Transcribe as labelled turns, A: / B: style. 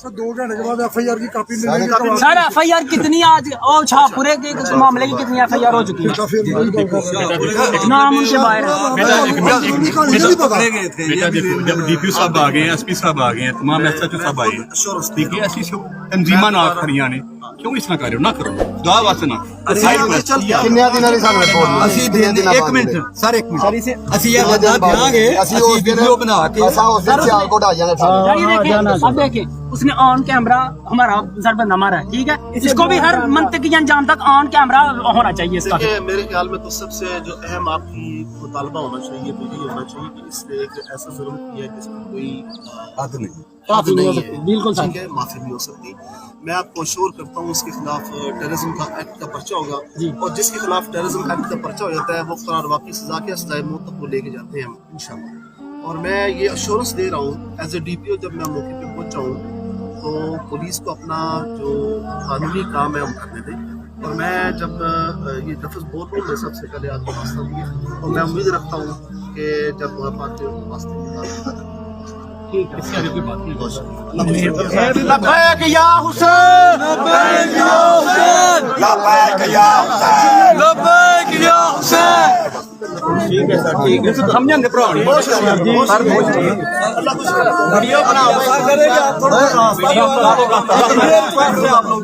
A: 2 घंटे के बाद FIR की कॉपी मिलेगी।
B: सर FIR कितनी आज और शाहपुरे के मामले की कितनी FIR हो चुकी है? नाम उनके बाहर
C: जब DPO साहब आ गए हैं, SP साहब आ गए हैं, तमाम SHO साहब आए हैं, ठीक है, ऐसी तंजीमां ना खड़ियां ने क्यों इस ना करो ना करो दुआ वास्ते ना
D: ਕਿੰਨੇ ਦਿਨਾਂ ਦੀ ਸਾਨੂੰ ਰਿਪੋਰਟ
E: ਅਸੀਂ ਇੱਕ ਮਿੰਟ ਸਰ ਇੱਕ ਮਿੰਟ ਅਸੀਂ ਇਹ ਬੰਦਾ ਦਿਆਂਗੇ ਅਸੀਂ ਵੀਡੀਓ ਬਣਾ ਕੇ
D: ਅਸਾਂ ਉਸ ਦਿਨ ਸਿਆਲਕੋਟ ਆ ਜਾਣਾ
B: सर ये देखिए अब देखिए उसने ऑन कैमरा हमारा जरबंदा मारा है, ठीक है, इसको भी हर मंतकी अंजाम तक ऑन कैमरा होना चाहिए इसका।
F: मेरे ख्याल में तो सबसे जो अहम आपकी मुतालबा होना चाहिए तो ये होना चाहिए कि इसने एक ऐसा जुल्म किया है जिसमें कोई हद नहीं है,
B: बिल्कुल
F: ठीक है, माफी नहीं हो सकती। मैं आपको श्योर करता हूँ उसके खिलाफ टेररिज्म का एक्ट का पर्चा होगा और जिसके खिलाफ टेररिज्म एक्ट का पर्चा हो जाता है वो करार वाकई सजा के सजाए मौत तक वो लेके जाते हैं इंशाल्लाह। और मैं ये अश्योरेंस दे रहा हूँ एज ए DPO, जब मैं मौके पे पहुंचा हूँ तो पुलिस को अपना जो कानूनी काम है हम करने दें। और मैं जब ये लफ्ज़ बोल रहा हूँ मैं सबसे पहले आपको वास्ता दिए और मैं उम्मीद रखता हूँ कि जब वहाँ पाते हो वास्ते
B: ठीक है, इससे आगे कोई बात नहीं।
E: लब्बैक या हुसैन लब्बैक या हुसैन लब्बैक या हुसैन लब्बैक या हुसैन।
C: ठीक है सर, ठीक है समझेंगे प्रॉब्लम सर
E: वीडियो बनाओ सर करेगा वीडियो बनाओ आप लोग